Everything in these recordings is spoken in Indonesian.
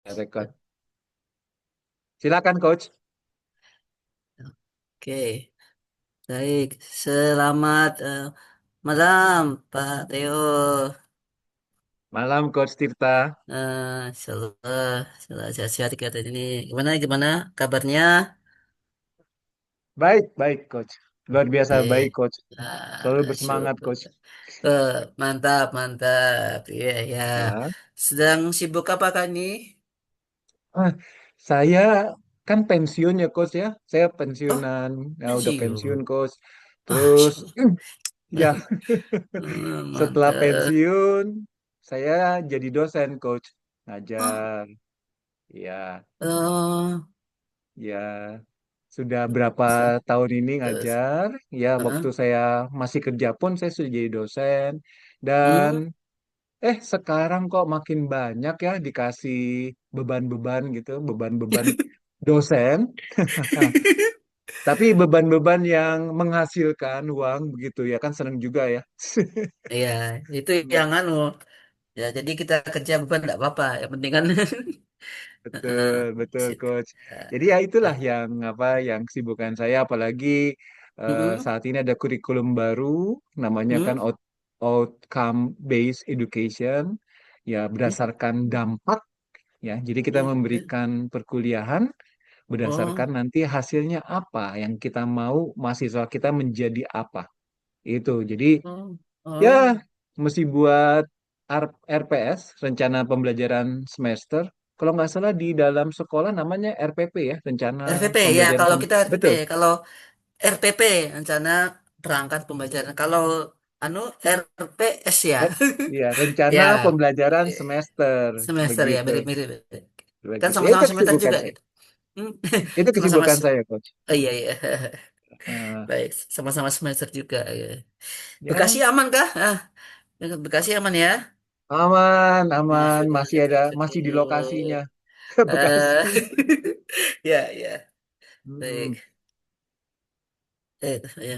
Ya, record. Silakan coach. Oke, baik. Selamat malam, Pak Theo. Malam coach Tirta. Selalu selalu sehat-sehat kita ini. Gimana gimana kabarnya? Baik, baik coach. Luar biasa baik Oke. coach. Selalu bersemangat Syukur. coach. Mantap, mantap. Iya, ya. Ya. Sedang sibuk apa kan ini? Ah, saya kan pensiun ya coach ya. Saya Oh, pensiunan. Ya udah pensiun pensiun. coach. Ah, Terus syukur. ya setelah Mantap. pensiun saya jadi dosen coach. Oh, Ngajar. Ya, oh, ya. Sudah berapa tahun ini terus. ngajar. Ya, waktu saya masih kerja pun saya sudah jadi dosen. Dan Hmm. sekarang kok makin banyak ya dikasih beban-beban gitu, beban-beban dosen. Tapi beban-beban yang menghasilkan uang begitu ya kan seneng juga ya. Iya, itu yang anu. Ya, jadi kita kerja beban enggak apa-apa. Yang penting kan Betul, betul Sip. coach. Ya, Jadi ya itulah ya. yang apa yang kesibukan saya apalagi Mm-mm. saat ini ada kurikulum baru namanya kan Mm. outcome based education ya Mm. berdasarkan dampak ya. Jadi kita Mm. memberikan perkuliahan berdasarkan Oh, nanti hasilnya apa yang kita mau mahasiswa kita menjadi apa. Itu. Jadi oh, ya oh. mesti buat RPS, rencana pembelajaran semester. Kalau nggak salah di dalam sekolah namanya RPP ya, rencana RPP ya, pembelajaran kalau kita RPP, betul. kalau RPP rencana perangkat pembelajaran. Kalau anu RPS ya. Eh, Iya, rencana Ya, pembelajaran eh, semester semester ya, begitu. mirip-mirip. Kan Begitu. Ya, sama-sama itu semester kesibukan juga saya. gitu. Hmm. Itu Sama-sama. kesibukan saya, coach. Oh iya iya. Eh, Baik, sama-sama semester juga. Ya. Bekasi ya, aman kah? Bekasi aman ya? aman, Nah, aman, syukur masih kita ada masih di lokasinya. syukur. Bekasi. Eh, ya, ya, Hmm, baik. Ya.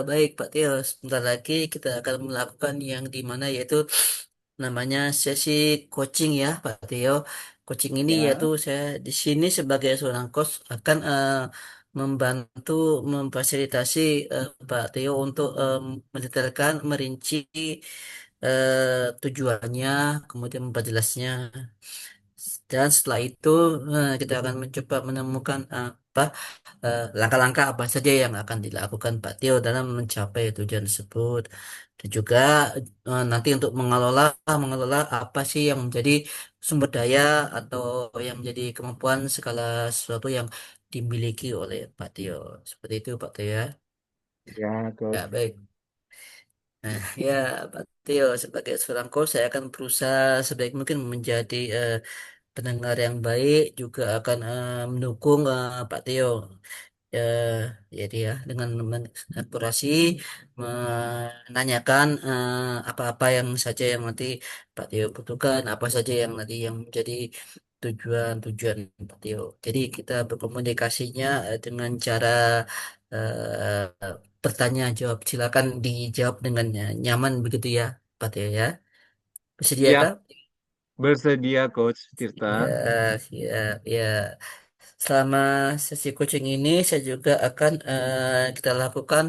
Baik, Pak Tio. Sebentar lagi kita akan melakukan yang di mana yaitu namanya sesi coaching ya, Pak Tio. Coaching ini yaitu ya, saya di sini sebagai seorang coach akan membantu memfasilitasi Pak Tio untuk mendetailkan, merinci tujuannya, kemudian memperjelasnya. Dan setelah itu kita akan mencoba menemukan langkah-langkah apa saja yang akan dilakukan Pak Tio dalam mencapai tujuan tersebut. Dan juga nanti untuk mengelola mengelola apa sih yang menjadi sumber daya atau yang menjadi kemampuan segala sesuatu yang dimiliki oleh Pak Tio. Seperti itu Pak Tio ya. ya, coach. Ya, baik. Nah, ya Pak Tio sebagai seorang coach saya akan berusaha sebaik mungkin menjadi pendengar yang baik juga akan mendukung Pak Tio. Ya, jadi ya dengan akurasi menanyakan apa-apa yang saja yang nanti Pak Tio butuhkan, apa saja yang nanti yang menjadi tujuan-tujuan Pak Tio. Jadi kita berkomunikasinya dengan cara bertanya jawab. Silakan dijawab dengan nyaman begitu ya, Pak Tio ya. Bersedia Siap, kah? bersedia, coach Tirta. Ya, siap, ya. Selama sesi coaching ini saya juga akan kita lakukan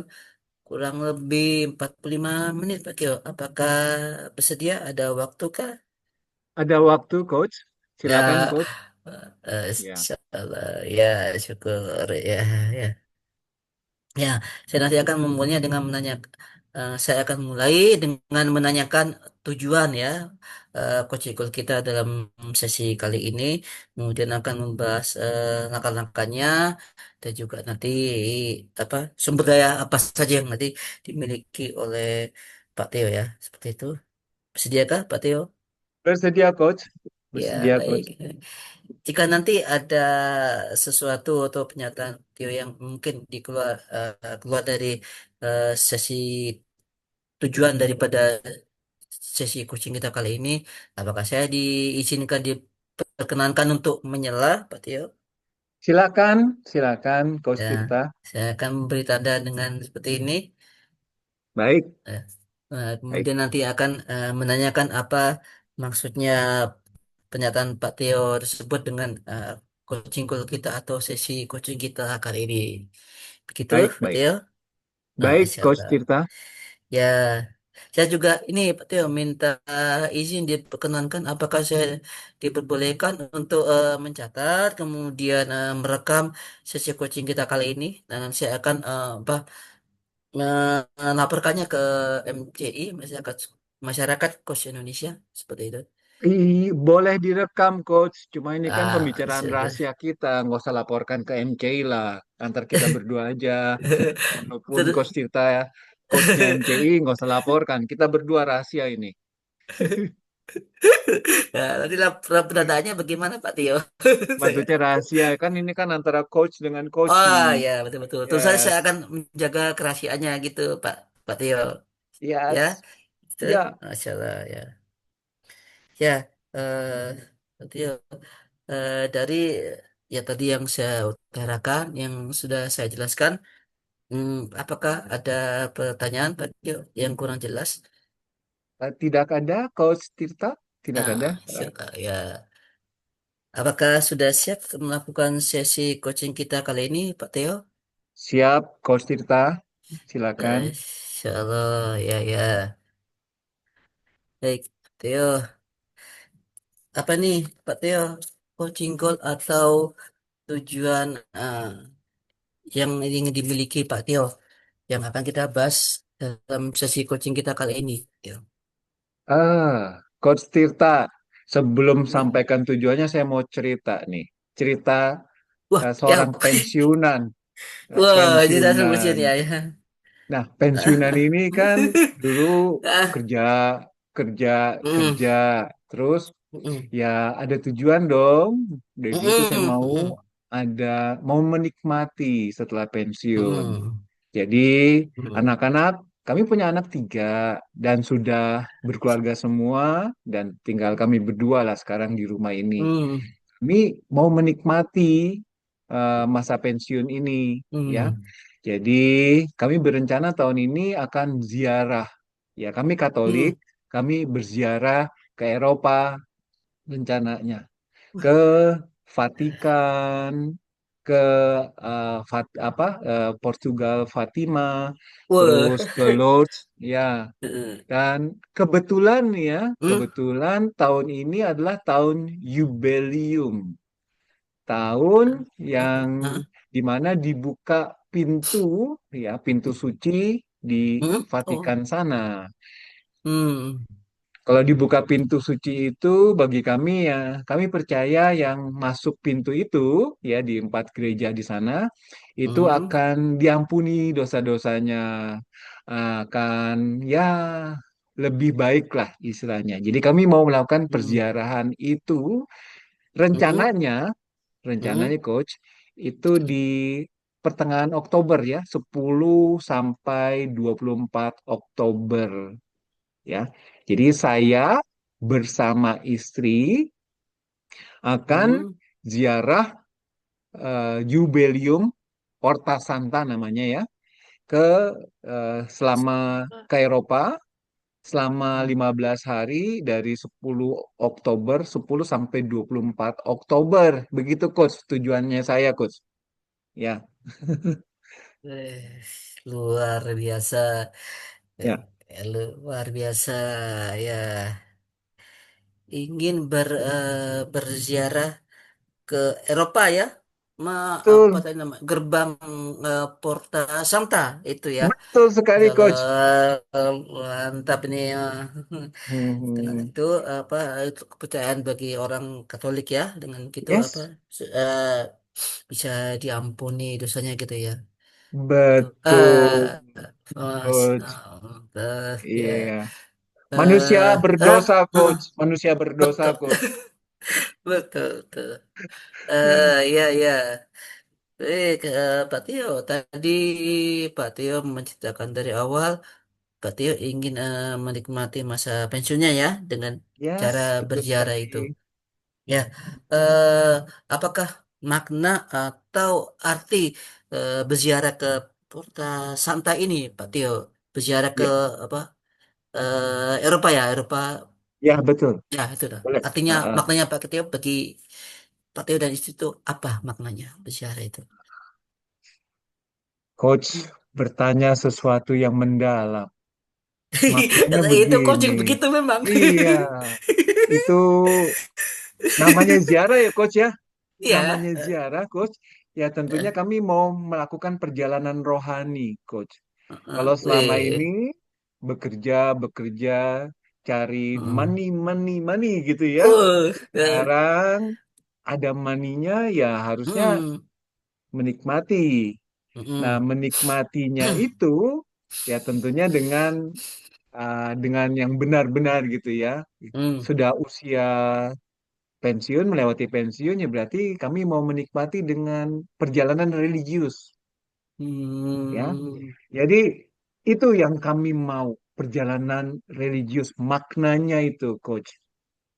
kurang lebih 45 menit Pak Kio. Apakah bersedia? Ada waktu kah? Ada waktu, coach. Silakan, Ya, coach. Ya. insyaallah. Ya, syukur ya, ya. Ya, saya nanti akan memulainya dengan menanya. Saya akan mulai dengan menanyakan tujuan ya coaching call kita dalam sesi kali ini. Kemudian akan membahas langkah-langkahnya dan juga nanti apa sumber daya apa saja yang nanti dimiliki oleh Pak Teo ya. Seperti itu. Sediakah Pak Teo? Bersedia, coach. Ya, Bersedia, baik. coach. Jika nanti ada sesuatu atau pernyataan Tio yang mungkin keluar dari sesi tujuan daripada sesi coaching kita kali ini, apakah saya diizinkan diperkenankan untuk menyela, Pak Tio? Silakan, silakan, coach Ya, Tirta. saya akan memberi tanda dengan seperti ini. Baik, Eh, baik. Kemudian nanti akan menanyakan apa maksudnya pernyataan Pak Tio tersebut dengan coaching call kita atau sesi coaching kita kali ini. Begitu, Baik, Pak baik. Tio? Baik, Masya Coach Allah. Tirta. Ya, saya juga ini Pak Tio minta izin diperkenankan apakah saya diperbolehkan untuk mencatat kemudian merekam sesi coaching kita kali ini dan saya akan melaporkannya ke MCI Masyarakat Masyarakat Coach Indonesia seperti itu. Boleh direkam, Coach. Cuma ini kan Ah, pembicaraan sudah. rahasia kita. Nggak usah laporkan ke MCI lah. Antar kita berdua aja. Walaupun Terus, Coach Tirta ya, coachnya MCI, nggak usah laporkan. Kita berdua rahasia ini. nah, nanti peradaannya bagaimana Pak Tio? Maksudnya rahasia. Kan ini kan antara coach dengan Oh coachee. ya betul-betul. Terus saya Yes. akan menjaga kerahasiaannya gitu Pak Pak Tio. Ya, Yes. itu, Ya, Masya Allah ya. Ya, Pak Tio. Dari ya tadi yang saya utarakan, yang sudah saya jelaskan, apakah ada pertanyaan Pak Tio yang kurang jelas? tidak ada Coach Tirta. Tidak ada. Ya. Apakah sudah siap melakukan sesi coaching kita kali ini, Pak Teo? Siap, Coach Tirta. Ya, Silakan. insya Allah, ya, ya. Baik, Teo. Apa nih, Pak Teo? Coaching goal atau tujuan yang ingin dimiliki Pak Teo yang akan kita bahas dalam sesi coaching kita kali ini. Teo. Coach Tirta. Sebelum Hmm. sampaikan tujuannya, saya mau cerita nih. Cerita Wah, seorang jauh. pensiunan. Wah, ini saya Pensiunan. sebutin ya. Ya. Nah, pensiunan ini kan dulu Ah, kerja, kerja, mm, kerja. Terus mm, ya ada tujuan dong. Dari mm, situ saya mm, mau mm, ada mau menikmati setelah pensiun. mm, Jadi mm, anak-anak, kami punya anak tiga dan sudah berkeluarga semua dan tinggal kami berdua lah sekarang di rumah ini. mm, Kami mau menikmati masa pensiun ini, ya. mm, Jadi kami berencana tahun ini akan ziarah. Ya, kami Katolik, mm. kami berziarah ke Eropa rencananya, ke Vatikan, ke Portugal, Fatima, Wah. terus ke Lourdes, ya. Dan kebetulan ya, Hmm? kebetulan tahun ini adalah tahun Yubelium, tahun yang Hah? dimana dibuka pintu, ya, pintu suci di Hmm? Oh. Vatikan sana. Hmm. Kalau dibuka pintu suci itu bagi kami ya, kami percaya yang masuk pintu itu ya di empat gereja di sana itu Hmm. akan diampuni dosa-dosanya, akan ya lebih baik lah istilahnya. Jadi kami mau melakukan Hmm. perziarahan itu Hmm. rencananya, Hmm. rencananya Coach itu di pertengahan Oktober ya, 10 sampai 24 Oktober ya. Jadi saya bersama istri akan Hmm. ziarah Jubileum Porta Santa namanya ya ke selama ke Eropa selama 15 hari dari 10 Oktober 10 sampai 24 Oktober. Begitu coach tujuannya saya coach. Ya, Eh, luar biasa. Eh, ya. luar biasa ya. Ingin berziarah ke Eropa ya. Apa Betul. tadi nama gerbang Porta Santa itu ya. Betul sekali Kalau coach. mantap ini ya. Dengan Hmm, itu apa itu kepercayaan bagi orang Katolik ya dengan gitu apa yes, bisa diampuni dosanya gitu ya. Tuh. betul Mas, coach. ya. Iya. Manusia berdosa coach. Manusia berdosa Betul, coach. betul, betul. Ya, ya. Pak Tio, tadi Pak Tio menceritakan dari awal Pak Tio ingin menikmati masa pensiunnya ya dengan cara Yes, betul berziarah itu. sekali. Ya, eh, apakah makna atau arti berziarah ke Porta Santa ini, Pak Tio? Berziarah ke Ya, apa? Eropa ya, Eropa. Ya, betul. Ya, itu dah. Boleh. Artinya, Ah, ah. maknanya Pak Tio bagi Pak Tio dan istri itu apa maknanya berziarah itu? Coach bertanya sesuatu yang mendalam. Maknanya Itu coaching begini. begitu memang. Iya, itu namanya ziarah ya, Coach ya. Iya. Namanya ziarah, Coach. Ya, tentunya eh, kami mau melakukan perjalanan rohani, Coach. Kalau selama ini Weh. bekerja, bekerja, cari Hmm. money, money, money gitu ya. Sekarang ada maninya ya harusnya Hmm. menikmati. Nah, Hmm. menikmatinya itu ya tentunya dengan yang benar-benar gitu ya. Hmm. Sudah usia pensiun, melewati pensiun ya berarti kami mau menikmati dengan perjalanan religius ya. Hmm. Jadi itu yang kami mau, perjalanan religius, maknanya itu, Coach.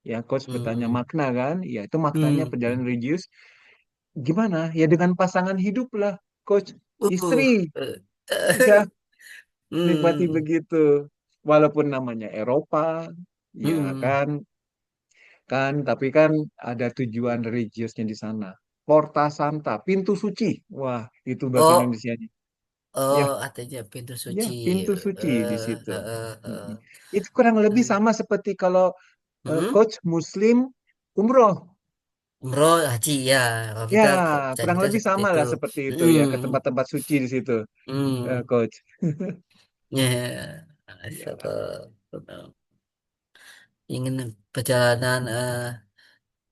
Ya, Coach bertanya Hmm. makna kan? Ya, itu maknanya Hmm. perjalanan religius. Gimana? Ya dengan pasangan hidup lah, Coach. Uh. Istri, eh, udah nikmati Hmm. begitu. Walaupun namanya Eropa, ya Hmm. kan, tapi kan ada tujuan religiusnya di sana. Porta Santa, pintu suci. Wah, itu bahasa Oh, Indonesianya. oh, Ya, artinya pintu ya, suci. pintu suci di situ. Mm-mm. Eh. Itu kurang lebih Hmm. sama seperti kalau Hmm? coach Muslim umroh. Umroh, haji ya. Kalau Ya, kita kurang kita lebih seperti sama itu. lah seperti itu ya, ke Hmm. tempat-tempat suci di situ, Hmm. coach. Ya, Ya, asal ingin perjalanan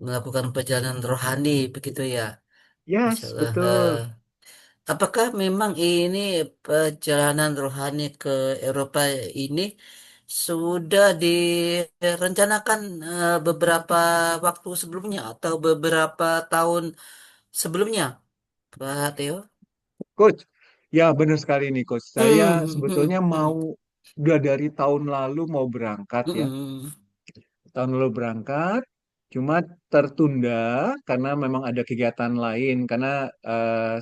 melakukan perjalanan rohani begitu ya. Masya yes, Allah. betul. Apakah memang ini perjalanan rohani ke Eropa ini sudah direncanakan beberapa waktu sebelumnya atau beberapa tahun sebelumnya, Pak Theo? Coach, ya benar sekali nih, coach. Saya Hmm, sebetulnya hmm, mau hmm, udah dari tahun lalu mau berangkat ya. hmm, Tahun lalu berangkat, cuma tertunda karena memang ada kegiatan lain. Karena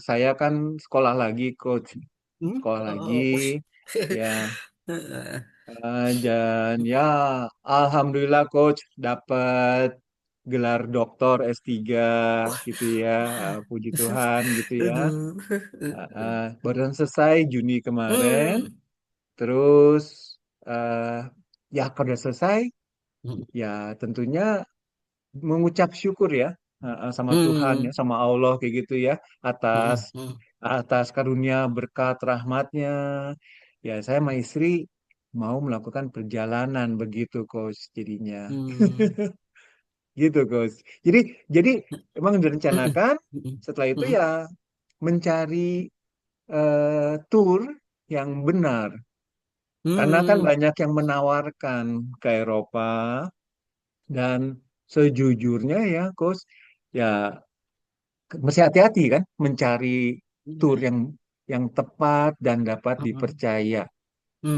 saya kan sekolah lagi, coach. hmm. Sekolah lagi, Oh, ya. Dan ya, alhamdulillah, coach, dapat gelar doktor S3 gitu ya. Puji Tuhan gitu ya. Aduh. Barusan selesai Juni kemarin. Hmm. Terus eh ya kalau udah selesai, Hmm. ya tentunya mengucap syukur ya sama Tuhan ya, Hmm. sama Allah kayak gitu ya Hmm. atas Hmm. atas karunia berkat rahmatnya. Ya saya sama istri mau melakukan perjalanan begitu, Coach, jadinya. Hmm. Gitu, Coach. Jadi emang Hmm. direncanakan Hmm. setelah itu Hmm. ya mencari tour yang benar. Karena kan Hmm. banyak yang menawarkan ke Eropa dan sejujurnya ya, Coach, ya mesti hati-hati kan mencari tour Iya. yang tepat dan dapat Hmm. dipercaya.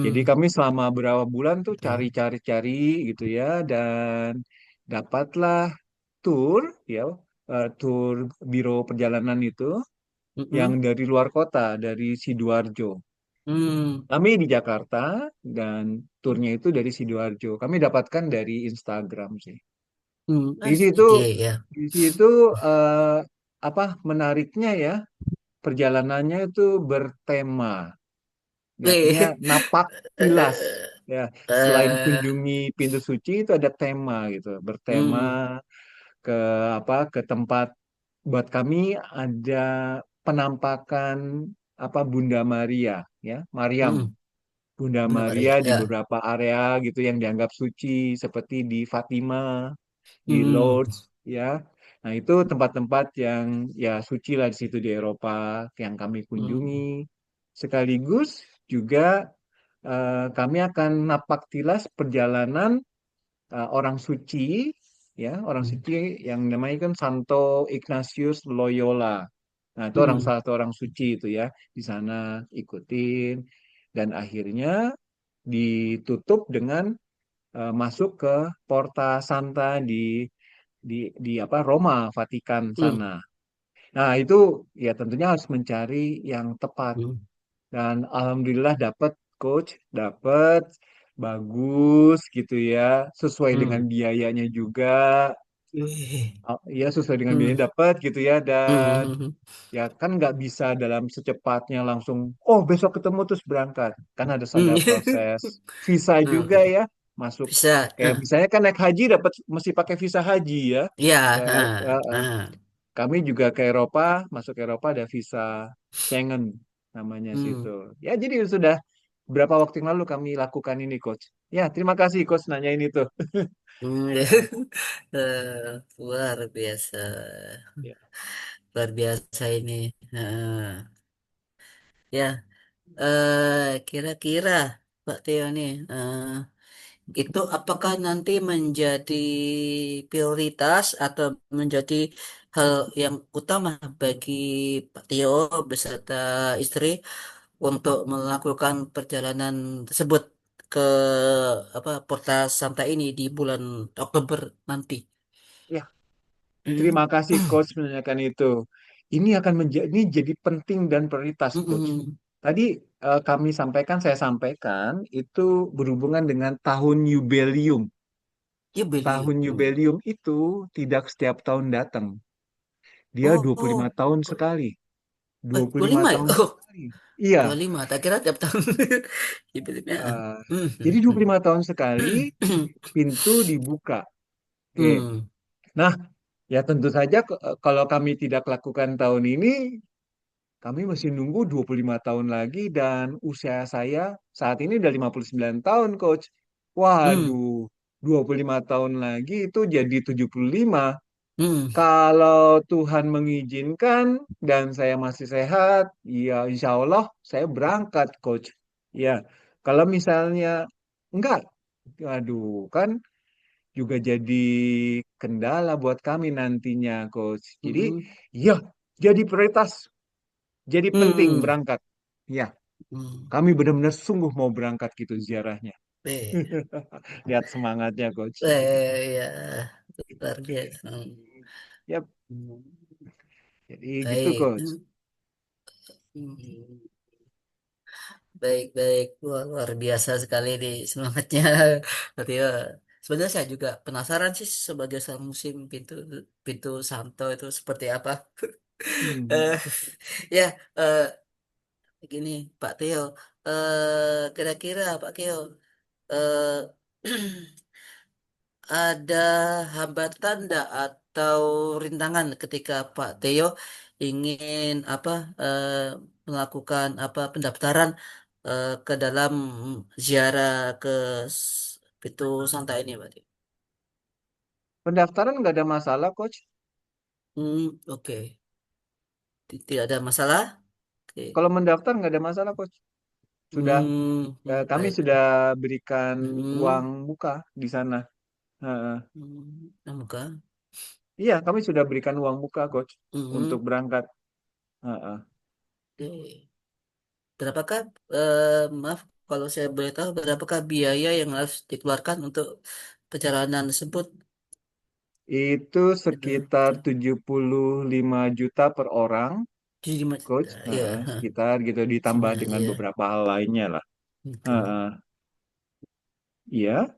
Jadi Hmm. kami selama beberapa bulan tuh Betul. cari-cari-cari gitu ya dan dapatlah tour ya, tour biro perjalanan itu yang Hmm. dari luar kota, dari Sidoarjo. Hmm. Kami di Jakarta dan turnya itu dari Sidoarjo. Kami dapatkan dari Instagram sih. Hmm. Di situ, Ide ya. di situ eh, apa menariknya ya perjalanannya itu bertema. Ya, artinya Eh. napak tilas. Ya, selain Eh. kunjungi pintu suci itu ada tema gitu, bertema Hmm. ke ke tempat buat kami ada penampakan Bunda Maria ya, Maryam. Hmm. Bunda Benar Maria ya. di Ya. beberapa area gitu yang dianggap suci seperti di Fatima, di Hmm. Lourdes ya. Nah, itu tempat-tempat yang ya suci lah di situ di Eropa yang kami kunjungi. Hmm. Sekaligus juga kami akan napak tilas perjalanan orang suci ya, orang Hmm. suci yang namanya kan Santo Ignatius Loyola. Nah, itu orang Hmm. satu orang suci itu ya di sana ikutin dan akhirnya ditutup dengan masuk ke Porta Santa di Roma, Vatikan Hmm. sana. Nah, itu ya tentunya harus mencari yang tepat Hmm. dan alhamdulillah dapat, coach, dapat bagus gitu ya, sesuai dengan Hmm. biayanya juga. Wih. Oh, iya sesuai dengan Hmm. biayanya dapat gitu ya, dan Hmm. ya kan nggak bisa dalam secepatnya langsung, oh besok ketemu terus berangkat. Kan harus ada Hmm. proses visa juga Hmm. ya, masuk. Bisa. Kayak misalnya kan naik haji dapat mesti pakai visa haji ya. Iya. Kayak Nah. Nah. kami juga ke Eropa, masuk Eropa ada visa Schengen namanya situ. Hmm. Ya jadi sudah berapa waktu yang lalu kami lakukan ini, Coach. Ya, terima kasih Coach nanya ini tuh. Hmm. Ya, Luar biasa. ya, Luar biasa ini. Ya, kira-kira Pak Teo nih, itu apakah nanti menjadi prioritas atau menjadi hal yang utama bagi Pak Tio beserta istri untuk melakukan perjalanan tersebut ke apa Porta Santa ini di bulan Oktober nanti? ya. Hmm. Terima kasih Coach menanyakan itu. Ini akan menjadi ini jadi penting dan prioritas Coach. Mm-mm. Tadi saya sampaikan itu berhubungan dengan tahun yubelium. Tahun Jubilium. yubelium itu tidak setiap tahun datang. Dia Oh, 25 oh, tahun sekali. dua puluh dua lima lima ya? tahun Oh, sekali. Iya. 25. Tak kira tiap tahun. Jubiliumnya. eh, Hmm. jadi 25 tahun sekali pintu dibuka. Oke. Hmm. Nah, ya tentu saja kalau kami tidak lakukan tahun ini, kami masih nunggu 25 tahun lagi dan usia saya saat ini udah 59 tahun, Coach. Hmm. Waduh, 25 tahun lagi itu jadi 75. Hmm. Kalau Tuhan mengizinkan dan saya masih sehat, ya insya Allah saya berangkat, Coach. Ya, kalau misalnya enggak, aduh, kan juga jadi kendala buat kami nantinya, Coach. Jadi, Hmm. ya, jadi prioritas, jadi penting Hmm. berangkat. Ya, Hmm. kami benar-benar sungguh mau berangkat gitu ziarahnya. Eh, Lihat semangatnya, Coach. ya, luar biasa. Ya, Hmm. jadi gitu, Baik. Coach. Hmm. Baik, baik. Wah, luar biasa sekali nih semangatnya. Berarti ya, sebenarnya saya juga penasaran sih sebagai seorang musim pintu pintu Santo itu seperti apa. Mhm. Eh, ya, gini Pak Tio. Kira-kira Pak Tio, eh, ada hambatan enggak atau rintangan ketika Pak Teo ingin apa eh, melakukan apa pendaftaran ke dalam ziarah ke Pitu Santa ini, Pak Teo? Pendaftaran nggak ada masalah, Coach. Oke. Tidak ada masalah. Oke. Kalau mendaftar nggak ada masalah, Coach. Sudah, kami Baik. sudah berikan uang Hmm, muka di sana. Heeh. Semoga. Iya, kami sudah berikan uang muka, Coach, untuk Hmm, berangkat. Heeh. oke. Berapakah, maaf kalau saya boleh tahu, berapakah biaya yang harus dikeluarkan untuk perjalanan tersebut? Itu Ada sekitar 75 juta per orang, 75 juta, Coach. ya, Heeh, sekitar gitu ditambah sebenarnya dengan ya. beberapa hal lainnya lah. Oke. Heeh. Iya,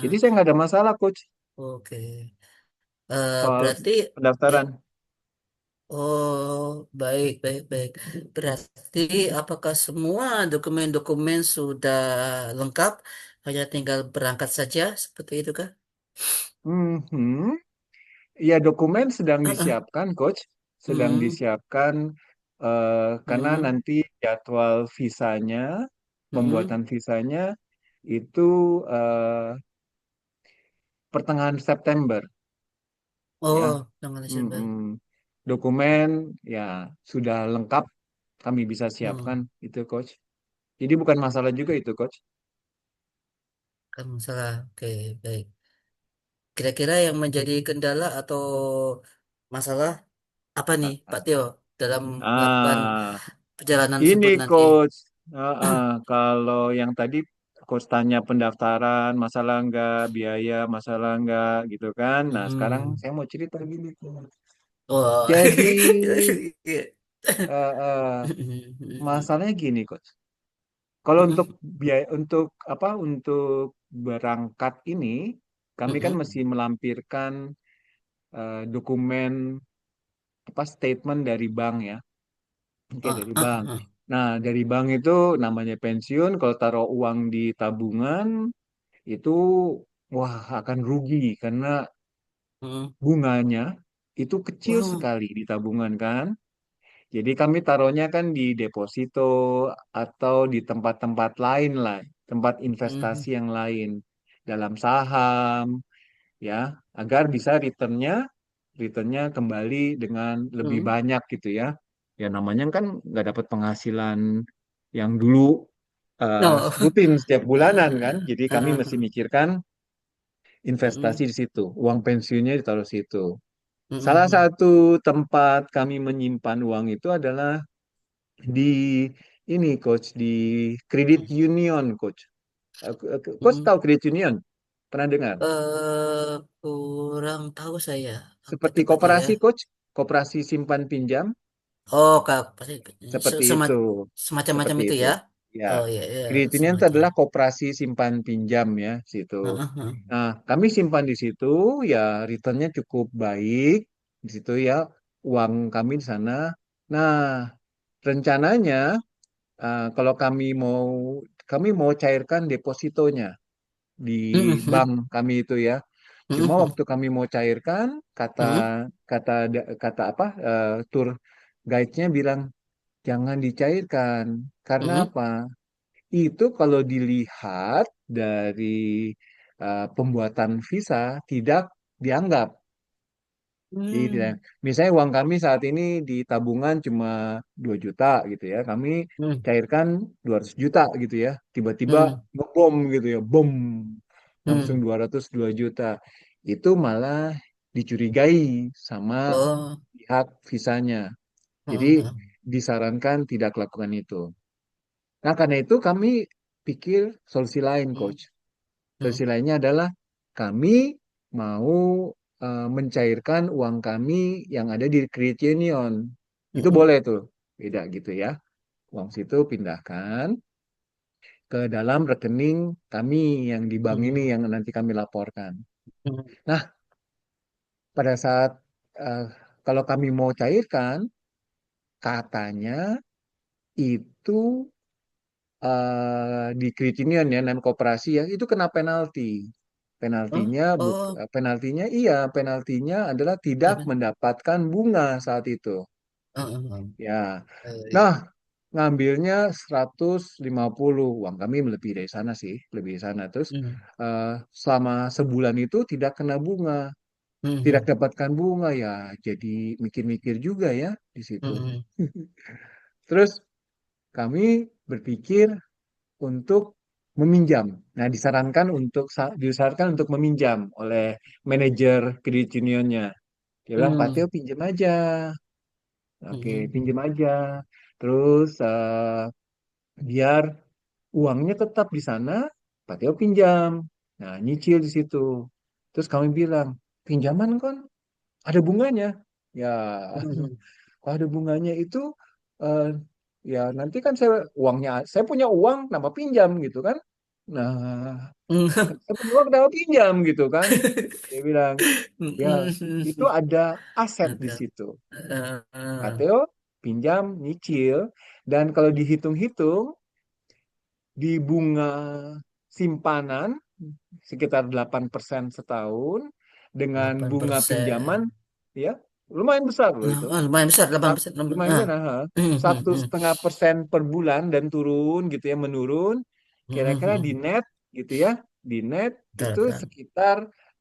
jadi Ah, saya nggak ada masalah, Coach, oke. soal Berarti ya. pendaftaran. Oh, baik, baik, baik. Berarti apakah semua dokumen-dokumen sudah lengkap? Hanya tinggal berangkat saja, seperti itu kah? Mhm. Ya, dokumen sedang Ah, ah. disiapkan, Coach. Sedang Hmm, disiapkan karena hmm, nanti jadwal visanya, hmm. pembuatan visanya itu pertengahan September, ya. Oh, tanggal Desember. Mm-mm. Dokumen ya sudah lengkap, kami bisa Hmm, siapkan itu, Coach. Jadi bukan masalah juga itu, Coach. kan salah. Oke, baik. Kira-kira yang menjadi kendala atau masalah apa nih, Pak Tio, dalam melakukan Ah, perjalanan ini tersebut nanti? Coach. Kalau yang tadi Coach tanya pendaftaran, masalah enggak, biaya, masalah enggak, gitu kan. Nah, sekarang Hmm. saya mau cerita gini, Coach. Oh, Jadi, iya. eh, eh, masalahnya gini, Coach. Kalau untuk Mm-mm. biaya untuk apa untuk berangkat ini kami kan Mm-mm. mesti melampirkan dokumen apa statement dari bank ya. Oke, Ah, dari ah, bank. ah. Nah, dari bank itu namanya pensiun, kalau taruh uang di tabungan itu wah akan rugi karena Mm. bunganya itu kecil Oh. sekali di tabungan kan. Jadi kami taruhnya kan di deposito atau di tempat-tempat lain lah, tempat investasi Mm. yang lain dalam saham ya, agar bisa returnnya kembali dengan lebih Mm. banyak gitu ya. Ya namanya kan nggak dapat penghasilan yang dulu No. rutin setiap bulanan kan. Ah, Jadi kami mesti ah. mikirkan investasi Mm. di situ, uang pensiunnya ditaruh situ. Salah Mm. satu tempat kami menyimpan uang itu adalah di ini coach di Credit Union coach. Coach Mm. tahu Credit Union? Pernah dengar? Kurang tahu saya apa Seperti tepatnya ya. koperasi coach, koperasi simpan pinjam Oh, Kak, pasti seperti itu. semacam-macam Seperti itu itu. ya. Ya. Oh iya, iya, Kredit Union itu semacam. adalah koperasi simpan pinjam ya, situ. Heeh, heeh. Nah, kami simpan di situ ya returnnya cukup baik di situ ya, uang kami di sana. Nah, rencananya kalau kami mau cairkan depositonya di Mhm, bank mhm, kami itu ya. Cuma mhm, waktu kami mau cairkan, kata mhm, kata kata apa tour guide-nya bilang jangan dicairkan. Karena mhm, apa? Itu kalau dilihat dari pembuatan visa tidak dianggap. Jadi tidak, mhm, misalnya uang kami saat ini di tabungan cuma 2 juta gitu ya. Kami mhm, cairkan 200 juta gitu ya. Tiba-tiba mhm, ngebom gitu ya. Bom. Langsung mhm. 202 juta. Itu malah dicurigai sama Oh, pihak visanya. Jadi heeh, heeh. disarankan tidak lakukan itu. Nah, karena itu kami pikir solusi lain, Mhm, Coach. mhm, Solusi lainnya adalah kami mau mencairkan uang kami yang ada di Credit Union. Itu mhm, boleh tuh, beda gitu ya. Uang situ pindahkan ke dalam rekening kami yang di bank ini mhm, yang nanti kami laporkan. mhm, Nah, pada saat eh, kalau kami mau cairkan, katanya itu di Credit Union ya, non koperasi ya, itu kena penalti. oh, oh, Penaltinya adalah tidak apa? mendapatkan bunga saat itu. Heeh, heeh. Ya. Iya. Nah, ngambilnya 150. Uang kami lebih dari sana sih, lebih dari sana. Terus Mhm, eh, selama sebulan itu tidak kena bunga, tidak mhm, dapatkan bunga ya, jadi mikir-mikir juga ya di situ. mhm, Terus kami berpikir untuk meminjam. Nah, disarankan untuk meminjam oleh manajer kredit unionnya. Dia bilang, Pak Teo mhm, pinjam aja. Oke, mhm, pinjam aja. Terus biar uangnya tetap di sana, Pak Teo pinjam. Nah, nyicil di situ. Terus kami bilang, pinjaman kan ada bunganya. Ya, mhm, kalau ada bunganya itu, eh, ya nanti kan saya punya uang, nama pinjam gitu kan. Nah, mhm. saya punya uang, nama pinjam gitu kan. Dia bilang, ya itu Mhm. ada aset di Ada. situ. Eh, Mateo pinjam, nyicil, dan kalau dihitung-hitung di bunga simpanan sekitar 8% setahun dengan delapan bunga pinjaman persen ya lumayan besar loh Nah, itu. oh, lumayan besar, 8%. Lumayan Ah. mana Mhm, satu mhm, setengah persen per bulan dan turun gitu ya menurun mhm, kira-kira di mhm. net gitu ya di net Betul, itu betul. sekitar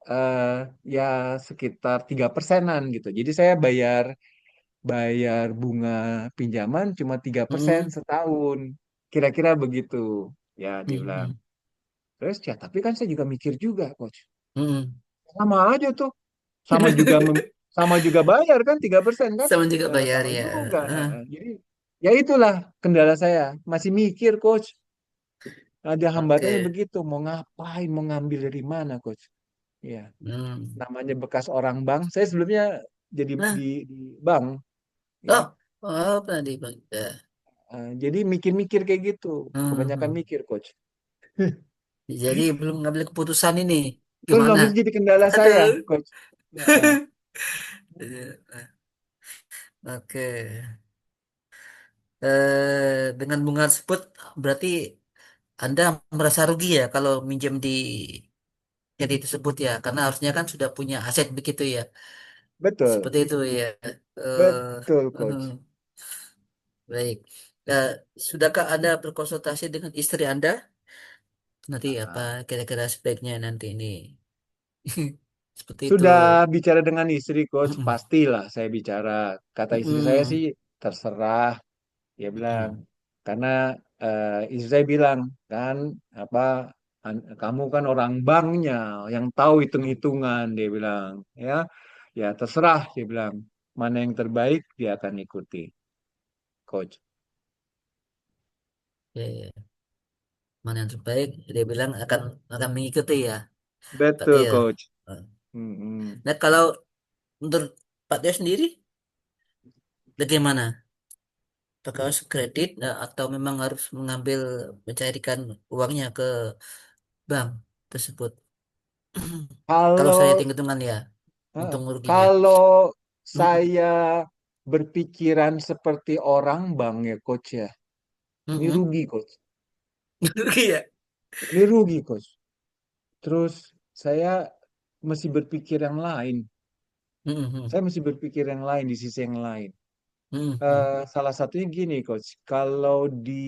eh, ya sekitar 3%-an gitu. Jadi saya bayar bayar bunga pinjaman cuma 3% Mhm, setahun kira-kira begitu ya dia bilang. mhm, Terus ya tapi kan saya juga mikir juga coach mhm. sama aja tuh sama juga sama juga bayar kan 3% kan. Sama juga bayar Sama ya. juga. Ah, Jadi ya itulah kendala saya masih mikir coach ada hambatannya oke. begitu mau ngapain mau ngambil dari mana coach ya Hmm. namanya bekas orang bank saya sebelumnya jadi Nah, di bank ya. oh, oh, tadi Bang. Ya. Jadi mikir-mikir kayak gitu, kebanyakan Hmm. mikir, coach. Jadi belum ngambil keputusan ini. Belum Gimana? itu jadi kendala saya, Aduh. coach. Heeh. Oke. Dengan bunga tersebut berarti Anda merasa rugi ya kalau minjem di jadi tersebut ya, karena harusnya kan sudah punya aset begitu ya. Betul, Seperti itu ya. Eh, betul, eh, coach. baik. Eh, Sudahkah Anda berkonsultasi dengan istri Anda? Nanti apa Ah, kira-kira sebaiknya nanti ini? Seperti itu. Sudah bicara dengan istri, coach. Pastilah saya bicara. Kata istri saya Mm-mm. sih terserah. Dia bilang Mm-mm. karena istri saya bilang kan apa kamu kan orang banknya yang tahu hitung-hitungan. Dia bilang ya, ya terserah. Dia bilang mana yang terbaik dia akan ikuti, coach. Ya, ya. Mana yang terbaik? Dia bilang akan mengikuti ya. Berarti Betul, ya. coach. Eh. Mm-mm. Nah, kalau menurut Pak Teo sendiri, bagaimana? Apakah harus kredit atau memang harus mengambil mencairkan uangnya ke bank tersebut? Kalau saya Kalau hitung-hitungan ya, eh, untung ruginya. kalau Mm-mm. saya berpikiran seperti orang bank ya, coach ya, ini Mm-mm. rugi, coach. Rugi ya? Ini rugi, coach. Terus saya mesti berpikir yang lain. Mm-mm. Saya mesti berpikir yang lain di sisi yang lain. Mm-mm. Salah satunya gini, coach. Kalau di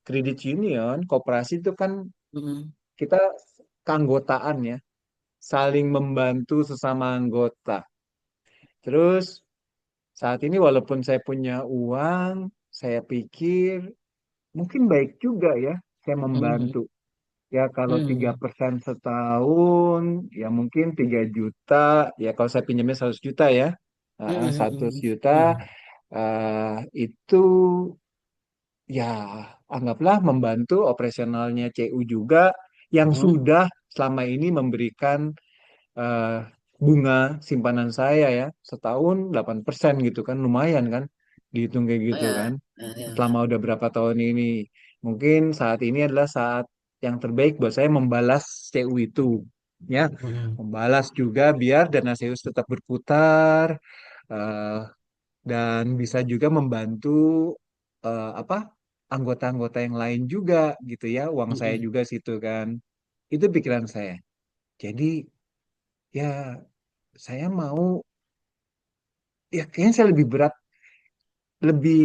kredit union, koperasi itu kan Mm-mm. kita keanggotaan ya, saling membantu sesama anggota. Terus saat ini walaupun saya punya uang, saya pikir mungkin baik juga ya saya membantu. Mm-mm. Ya kalau tiga Mm-mm. persen setahun, ya mungkin 3 juta. Ya kalau saya pinjamnya 100 juta ya, satu Mm-mm. juta Mm-mm. itu ya anggaplah membantu operasionalnya CU juga yang Mm-mm. sudah selama ini memberikan eh, bunga simpanan saya ya setahun 8% gitu kan lumayan kan dihitung kayak Oh gitu kan ya, ya, selama ya. udah berapa tahun ini. Mungkin saat ini adalah saat yang terbaik buat saya membalas CU itu. Ya, Mm-mm. membalas juga biar dana CU tetap berputar eh, dan bisa juga membantu apa anggota-anggota yang lain juga gitu ya. Uang saya Mm-mm. juga situ kan. Itu pikiran saya. Jadi ya saya mau ya kayaknya saya lebih berat lebih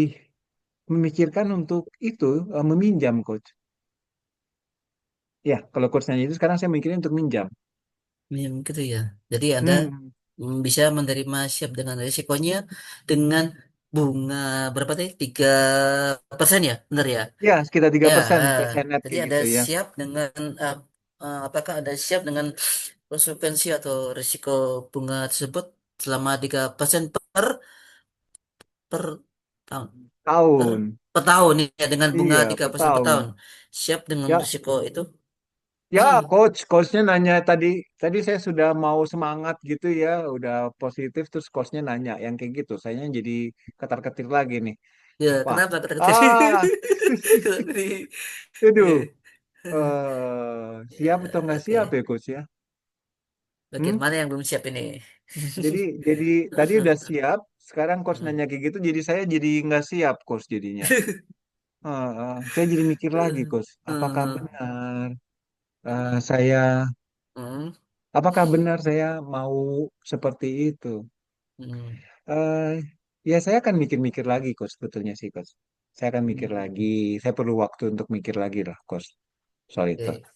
memikirkan untuk itu meminjam coach. Ya, kalau coach nanya itu sekarang saya mikirin untuk minjam. Ya, gitu ya. Jadi Anda Hmm, bisa menerima siap dengan risikonya dengan bunga berapa tadi? 3% ya, benar ya? ya sekitar tiga Ya, persen persen net jadi kayak ada gitu ya. siap dengan apakah ada siap dengan konsekuensi atau risiko bunga tersebut selama 3% per tahun per, Tahun. per tahun ya dengan bunga Iya, tiga per persen per tahun. tahun. Siap dengan Ya, risiko itu? ya coachnya nanya tadi tadi saya sudah mau semangat gitu ya, udah positif terus coachnya nanya yang kayak gitu. Saya jadi ketar-ketir lagi nih. Ya, Wah, kenapa kata-kata ah, Ya. aduh, siap atau nggak siap Oke. ya coach ya? Bagian Hmm? mana yang belum siap ini? Jadi tadi udah siap, sekarang coach nanya kayak gitu, jadi saya jadi nggak siap coach jadinya. Saya jadi mikir lagi coach, apakah benar saya, Hmm. apakah benar saya mau seperti itu? Hmm. Eh, ya saya akan mikir-mikir lagi coach, sebetulnya sih coach. Saya akan mikir Hmm. lagi, saya perlu waktu untuk mikir lagi lah coach soal itu. Oke,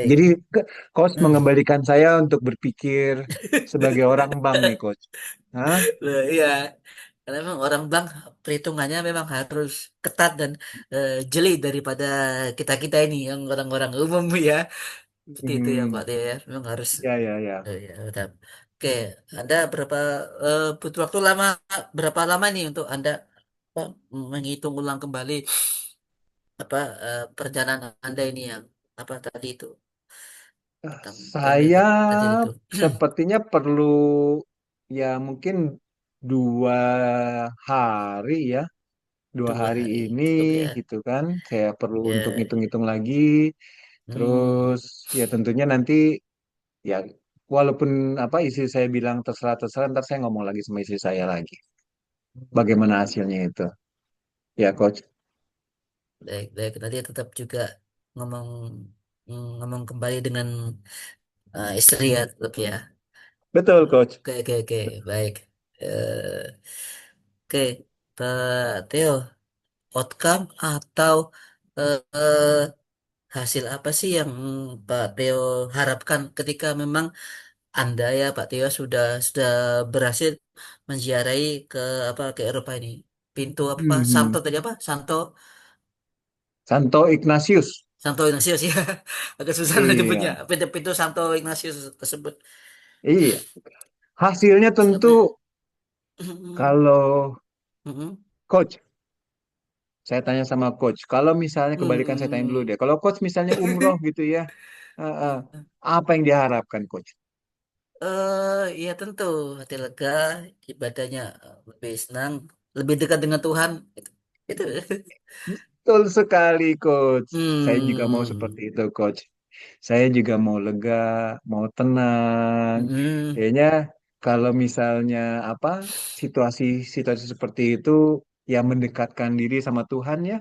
Jadi baik. coach Hmm. mengembalikan saya untuk berpikir sebagai orang bank nih coach. Hah? Loh, iya, karena memang orang bank perhitungannya memang harus ketat dan jeli daripada kita-kita ini yang orang-orang umum ya. Seperti itu ya Pak Hmm, Teo ya. Memang harus ya ya ya. ya, betul. Oke, Anda butuh waktu berapa lama nih untuk Anda apa, menghitung ulang kembali apa perencanaan Anda ini yang apa tadi itu tentang Saya tadi itu. sepertinya perlu ya mungkin 2 hari ya, dua Dua hari hari ini cukup ya. gitu kan. Saya perlu untuk Ya. ngitung-ngitung lagi. Hmm. Terus ya tentunya nanti ya walaupun apa istri saya bilang terserah-terserah, ntar saya ngomong lagi sama istri saya lagi. Bagaimana hasilnya itu? Ya, Coach. Baik, baik. Nanti tetap juga ngomong ngomong kembali dengan istri ya, tetap ya. Betul, Coach. Oke, oke, oke. Baik. Eh, oke, Pak Theo, outcome atau eh, hasil apa sih yang Pak Theo harapkan ketika memang Anda ya Pak Theo sudah berhasil menziarahi ke apa ke Eropa ini? Pintu apa? Mhm. Santo tadi apa? Santo Santo Ignatius. Santo Ignatius ya. Agak susah Iya, menyebutnya. Pintu-pintu Santo Ignatius tersebut. iya. Hasilnya tentu Sampai kalau Mm-mm. Coach, saya tanya sama Coach. Kalau misalnya kebalikan saya tanya dulu Mm-mm. deh. Kalau Coach misalnya umroh gitu ya, eh, eh, apa yang diharapkan Coach? Ya tentu hati lega, ibadahnya lebih senang, lebih dekat dengan Tuhan. Itu. Betul sekali, Coach. Saya juga mau Hmm. seperti itu, Coach. Saya juga mau lega, mau tenang. Mm-mm. Kayaknya kalau misalnya apa situasi-situasi seperti itu yang mendekatkan diri sama Tuhan ya,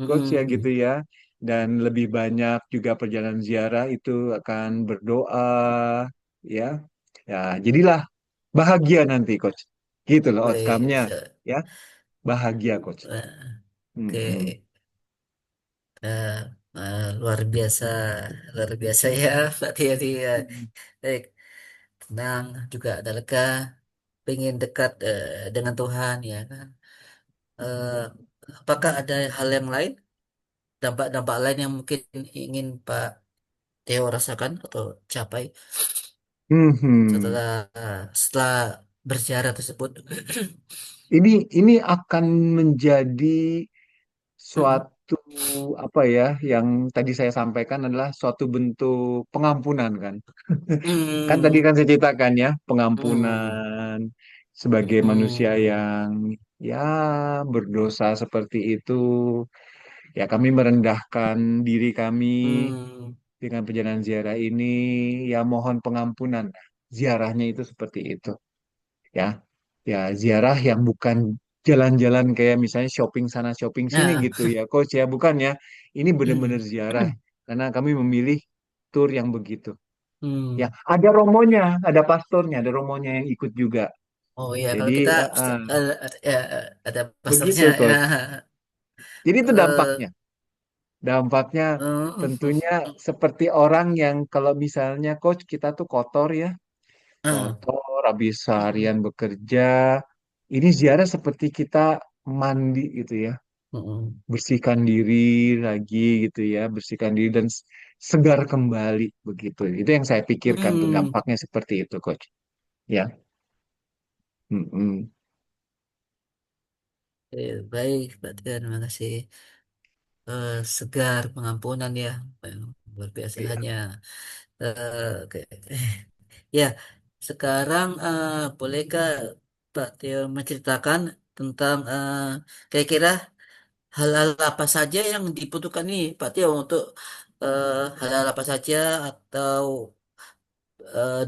Coach ya gitu Mm-mm. ya. Dan lebih banyak juga perjalanan ziarah itu akan berdoa, ya. Ya, jadilah bahagia nanti, Coach. Gitu loh Wih, outcome-nya, ya. Bahagia, Coach. Mm-mm. oke. Eh, luar biasa ya, Pak Tiadi ya. Baik, tenang juga ada lega, pengen dekat dengan Tuhan ya kan. Eh, apakah ada hal yang lain, dampak-dampak lain yang mungkin ingin Pak Theo rasakan atau capai Mhm. setelah berziarah tersebut? Ini akan menjadi suatu apa ya yang tadi saya sampaikan adalah suatu bentuk pengampunan kan. Kan tadi Hmm, kan saya ceritakan ya, hmm, pengampunan sebagai manusia hmm, yang ya berdosa seperti itu. Ya kami merendahkan diri kami hmm, dengan perjalanan ziarah ini, ya mohon pengampunan. Ziarahnya itu seperti itu. Ya, ya ziarah yang bukan jalan-jalan kayak misalnya shopping sana shopping sini nah, gitu ya coach ya bukan ya ini benar-benar hmm, ziarah karena kami memilih tur yang begitu ya hmm. ada romonya ada pastornya ada romonya yang ikut juga Oh iya, jadi kalau kita eh, ada pastornya begitu ya. coach jadi itu Eh, dampaknya tentunya eh, seperti orang yang kalau misalnya coach kita tuh kotor ya eh, kotor habis eh, seharian bekerja ini ziarah seperti kita mandi gitu ya mm, bersihkan diri lagi gitu ya, bersihkan diri dan segar kembali begitu. Itu yang saya pikirkan tuh mm. dampaknya seperti itu, Coach. Ya. Mm-mm. Baik, Pak Tia, terima kasih. Segar pengampunan ya, luar biasa Iya. hanya. Oke. Ya, sekarang bolehkah Pak Tio menceritakan tentang kira-kira hal-hal apa saja yang dibutuhkan nih Pak Tio untuk hal-hal apa saja atau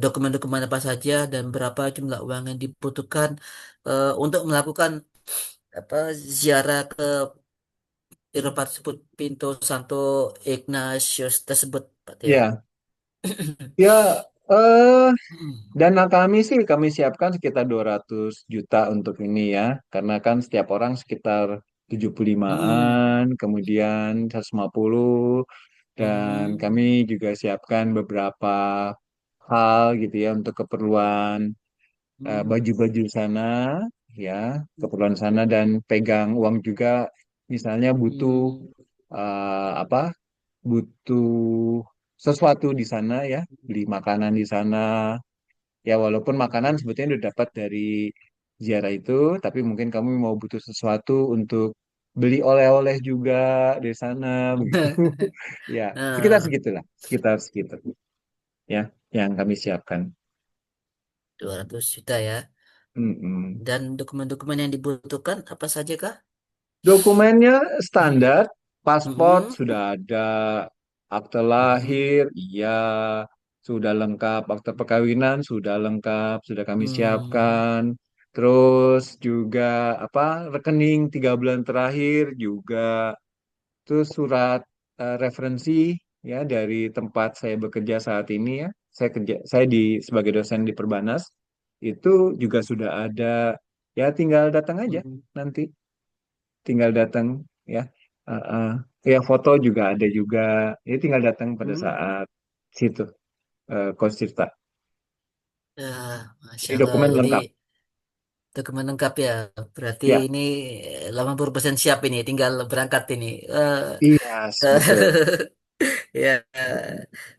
dokumen-dokumen apa saja dan berapa jumlah uang yang dibutuhkan untuk melakukan apa ziarah ke Eropa tersebut, Pintu Santo Ignatius tersebut Pak Tio. Ya, ya eh dana kami sih kami siapkan sekitar 200 juta untuk ini ya. Karena kan setiap orang sekitar 75-an, Hmm, kemudian 150 dan kami hmm, juga siapkan beberapa hal gitu ya untuk keperluan hmm, baju-baju sana ya keperluan sana dan pegang uang juga misalnya butuh hmm, apa butuh sesuatu di sana ya beli makanan di sana ya walaupun makanan sebetulnya udah dapat dari ziarah itu tapi mungkin kamu mau butuh sesuatu untuk beli oleh-oleh juga dari sana begitu ya sekitar Nah, segitulah sekitar segitu ya yang kami siapkan 200 juta ya. Mm-mm. Dan dokumen-dokumen yang dibutuhkan apa saja kah? Dokumennya standar, pasport Mm-mm, sudah ada, akte mm-mm, lahir, iya, sudah lengkap, akte perkawinan sudah lengkap, sudah kami mm, siapkan. Terus juga apa rekening 3 bulan terakhir juga. Terus surat referensi ya dari tempat saya bekerja saat ini ya. Saya sebagai dosen di Perbanas itu juga sudah ada. Ya tinggal datang aja mm, nanti. Tinggal datang ya. Uh, uh. Ya foto juga ada juga. Ini tinggal datang pada mm. saat situ Coach Tirta. Ya, Masya Ini Allah, dokumen ini lengkap. dokumen lengkap ya. Berarti Ya, ini 80% siap ini, tinggal berangkat ini. iya, betul. Ya,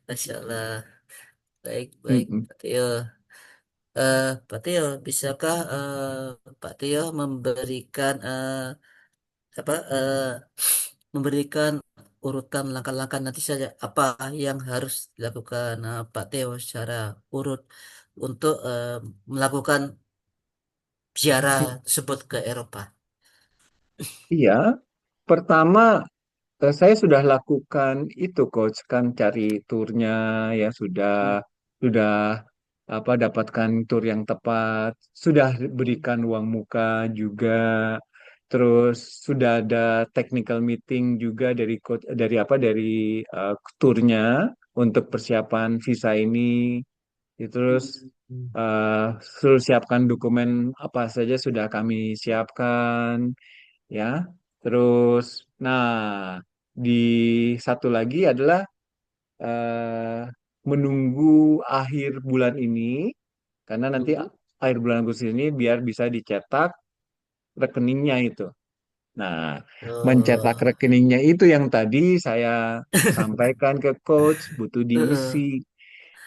Masya Allah. Baik, baik, Mm-mm. Pak Tio. Pak Tio, bisakah Pak Tio memberikan apa memberikan urutan langkah-langkah nanti saja apa yang harus dilakukan Pak Tio secara urut untuk melakukan ziarah tersebut ke Eropa. Iya, pertama saya sudah lakukan itu coach kan cari turnya ya Hmm, sudah apa dapatkan tur yang tepat, sudah berikan uang muka juga, terus sudah ada technical meeting juga dari coach dari apa dari turnya untuk persiapan visa ini. Terus hmm, eh, suruh siapkan dokumen apa saja sudah kami siapkan ya. Terus, nah, di satu lagi adalah eh, menunggu akhir bulan ini, karena nanti akhir bulan Agustus ini biar bisa dicetak rekeningnya itu. Nah, mencetak Oh. rekeningnya itu yang tadi saya sampaikan ke coach, butuh diisi.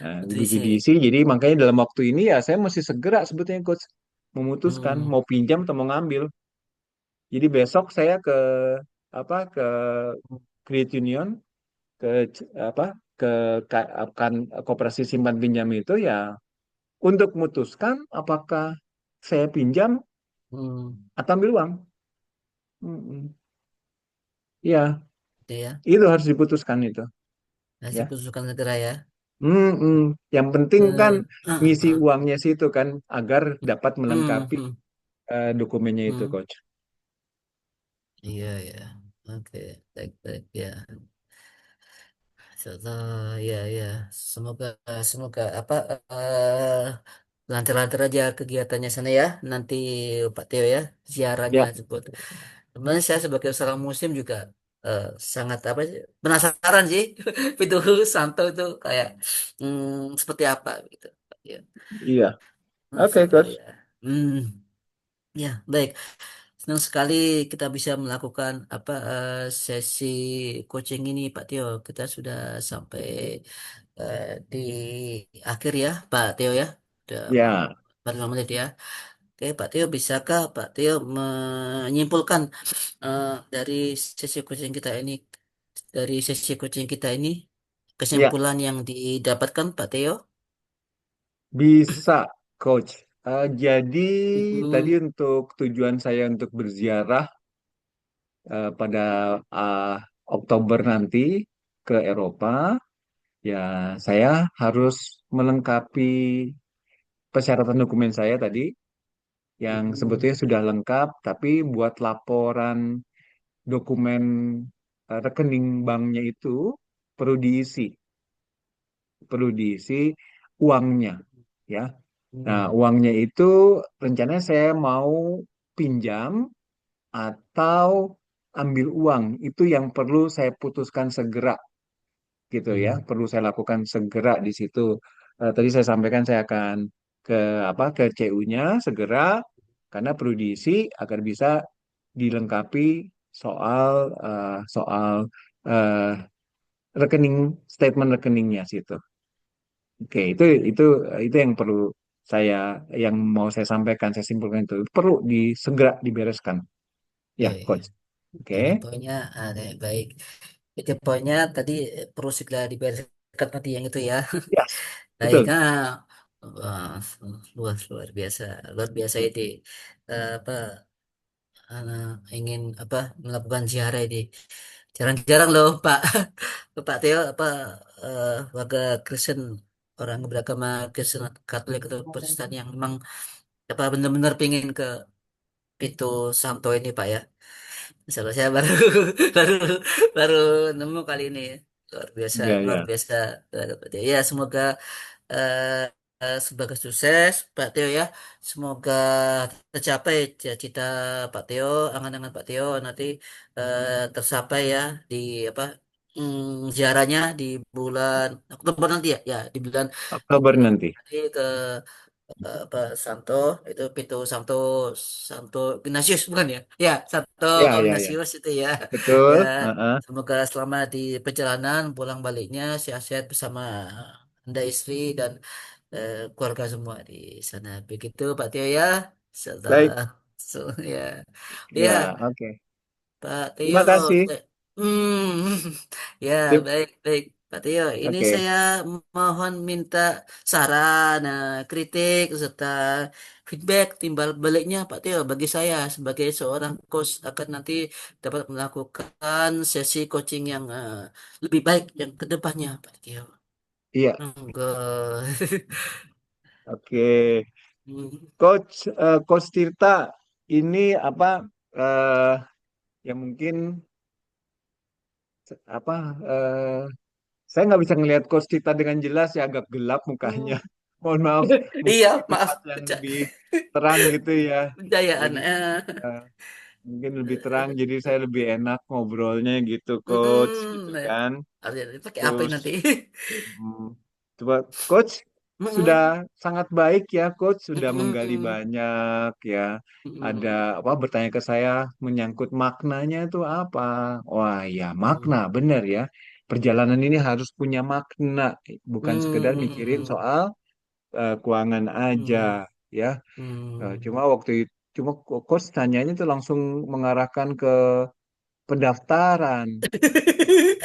Heeh, Nah, itu butuh sih. diisi, jadi makanya dalam waktu ini ya saya mesti segera sebetulnya coach memutuskan Hmm, mau pinjam atau mau ngambil. Jadi besok saya ke apa ke Credit Union ke apa ke akan koperasi simpan pinjam itu ya untuk memutuskan apakah saya pinjam hmm, atau ambil uang. Mm-mm. Ya, itu ya. itu harus diputuskan itu. Hasil Ya, putuskan segera ya. Mm-mm. Yang penting kan ngisi Ah. uangnya situ kan agar dapat Hmm, melengkapi hmm, dokumennya itu, hmm. coach. Iya ya. Oke, baik baik ya. Insyaallah, ya ya. Semoga semoga apa lancar-lancar aja kegiatannya sana ya. Nanti Pak Teo ya ziarahnya Ya, sebut. Sebenarnya saya sebagai seorang muslim juga eh, sangat apa sih, penasaran sih itu santo itu kayak seperti apa gitu. Ya, iya. Oke, Masya Allah coach. ya. Hmm, ya baik. Senang sekali kita bisa melakukan apa sesi coaching ini Pak Tio. Kita sudah sampai eh, di akhir ya Pak Tio ya. Udah mau Ya, 45 menit ya. Oke Pak Tio, bisakah Pak Tio menyimpulkan dari sesi coaching kita ini, ya, kesimpulan yang didapatkan Pak Tio? bisa, coach. Jadi tadi Mm-mm. untuk tujuan saya untuk berziarah pada uh, Oktober nanti ke Eropa, ya saya harus melengkapi persyaratan dokumen saya tadi yang sebetulnya sudah lengkap, tapi buat laporan dokumen rekening banknya itu perlu diisi, perlu diisi uangnya, ya. Nah, uangnya itu rencananya saya mau pinjam atau ambil uang, itu yang perlu saya putuskan segera gitu ya, Mm. perlu saya lakukan segera di situ. Tadi saya sampaikan saya akan ke apa ke CU-nya segera karena perlu diisi agar bisa dilengkapi soal soal eh, rekening statement rekeningnya situ. Oke, itu yang perlu saya yang mau saya sampaikan, saya simpulkan itu perlu segera dibereskan. Ya, Ya, ya. coach. Oke. Ini poinnya ada baik. Itu poinnya tadi perlu segera dibereskan tadi yang itu ya. Yes, Baik, betul. Wah, luar luar biasa, luar biasa ini. Apa ingin apa melakukan ziarah ini. Jarang-jarang loh Pak Pak Teo apa warga Kristen orang beragama Kristen Katolik atau Protestan yang memang apa benar-benar pingin ke Pitu Santo ini Pak ya. Misalnya saya baru baru baru nemu kali ini ya. Ya, Luar ya. biasa. Ya semoga sebagai sukses Pak Teo ya. Semoga tercapai cita-cita Pak Teo, angan-angan Pak Teo nanti tercapai ya di apa ziarahnya di bulan Oktober nanti ya. Ya, di bulan Oktober Oktober nanti. nanti ke apa Santo itu Pintu Santo Santo Ignatius bukan ya? Ya, Santo Ya, ya, ya. Ignatius itu ya. Ya, Betul. Heeh. semoga selama di perjalanan pulang baliknya sehat-sehat bersama Anda istri dan keluarga semua di sana. Begitu Pak Tio ya. Setelah Baik. ya. Ya, Ya, oke. Pak Tio. Terima kasih. Hmm, ya Sip. baik baik Pak Tio. Ini Oke. saya mohon minta saran, kritik serta feedback timbal baliknya Pak Tio bagi saya sebagai seorang coach akan nanti dapat melakukan sesi coaching yang lebih baik yang kedepannya Pak Tio. Iya. Enggak. Oke. Coach Tirta, ini apa eh yang mungkin apa eh saya nggak bisa ngelihat Coach Tirta dengan jelas ya, agak gelap mukanya. Hmm. Mohon maaf, mungkin Iya, di maaf. tempat yang lebih terang gitu ya. Pencahayaan. Jadi eh, mungkin lebih terang, jadi saya lebih enak ngobrolnya gitu, Coach, gitu Hmm, ya. kan. Artinya pakai apa Terus nanti? Hmm, coba Coach sudah Hmm, sangat baik ya, Coach sudah menggali hmm, banyak ya. Ada hmm, apa bertanya ke saya menyangkut maknanya itu apa? Wah ya makna hmm, benar ya. Perjalanan ini harus punya makna, bukan sekedar mikirin hmm, soal keuangan aja hmm, ya. hmm. Cuma waktu itu cuma Coach tanyanya tuh langsung mengarahkan ke pendaftaran.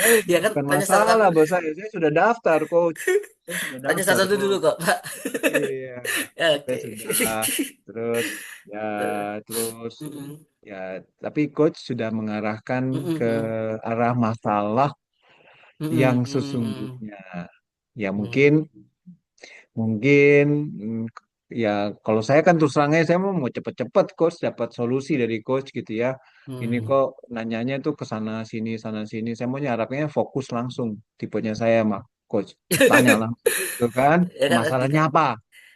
Oh, Ya kan bukan tanya salah masalah, satu, bos saya sudah daftar, coach. Saya sudah tanya salah daftar, satu dulu coach. kok, Pak. Iya, saya Oke. sudah. Terus, ya, terus, Hmm, ya. Tapi coach sudah mengarahkan hmm, ke hmm, arah masalah yang hmm, hmm, sesungguhnya. Ya hmm, mungkin Mungkin ya kalau saya kan terus terangnya saya mau cepet-cepet coach dapat solusi dari coach gitu ya. Ini hmm. kok nanyanya tuh ke sana sini. Saya mau nyarapnya fokus langsung. Tipenya saya mah coach. Tanya langsung gitu kan. Ya kan, Masalahnya apa?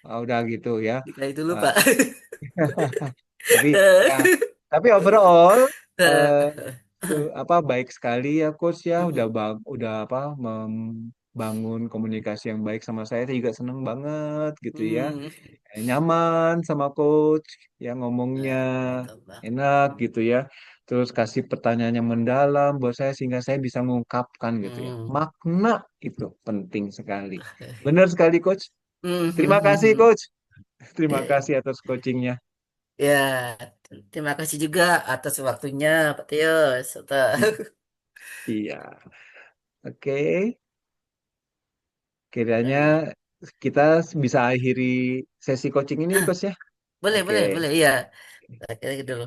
Ah, udah gitu ya. dikasih dulu, Ah, Pak. tapi ya tapi overall eh, apa baik sekali ya coach ya Hmm, udah apa membangun komunikasi yang baik sama saya juga seneng banget gitu ya. hmm. Nyaman sama coach ya ngomongnya Nah, itu, Pak. enak gitu ya. Terus kasih pertanyaan yang mendalam buat saya sehingga saya bisa mengungkapkan gitu ya. Hmm. Makna itu penting sekali. Benar sekali coach. Hmm, Terima hmm, kasih hmm. coach. Terima Ya, kasih atas coachingnya. ya, terima kasih juga atas waktunya, Pak Tio. Serta, Iya. Oke. Kiranya eh, kita bisa akhiri sesi coaching ini, ah, coach ya. boleh, Oke. boleh, boleh, iya. Kira gitu dulu.